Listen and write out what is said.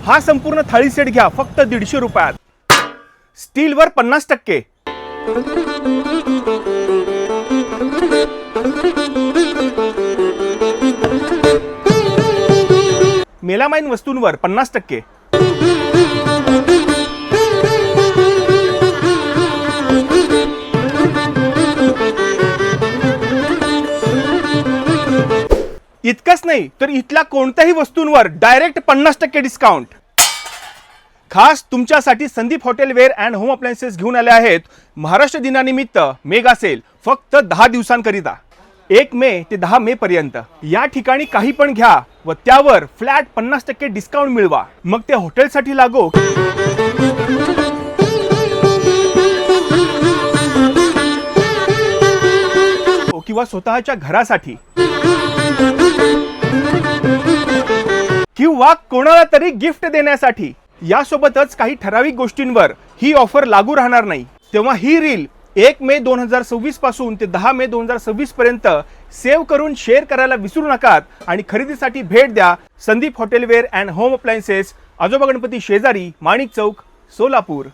हा संपूर्ण थाळी सेट घ्या फक्त 150 रुपयात. स्टीलवर 50%. मेलामाइन वस्तूंवर 50%. इतकंच नाही तर इथल्या कोणत्याही वस्तूंवर डायरेक्ट 50% डिस्काउंट. खास तुमच्यासाठी Sandeep hotel ware and home appliances घेऊन आले आहेत महाराष्ट्र दिनानिमित्त मेगा सेल फक्त 10 दिवसांकरिता. 1 मे ते 10 मे पर्यंत या ठिकाणी काही पण घ्या व त्यावर फ्लॅट 50% डिस्काउंट मिळवा. मग ते हॉटेलसाठी लागो किंवा स्वतःच्या घरासाठी किंवा कोणाला तरी गिफ्ट देण्यासाठी. यासोबतच काही ठराविक गोष्टींवर ही ऑफर लागू राहणार नाही. तेव्हा ही रील 1 मे 2026 पासून ते 10 मे 2026 पर्यंत सेव्ह करून शेअर करायला विसरू नकात आणि खरेदीसाठी भेट द्या Sandeep hotel ware and home appliances, Ajoba Ganpati शेजारी, माणिक चौक, सोलापूर.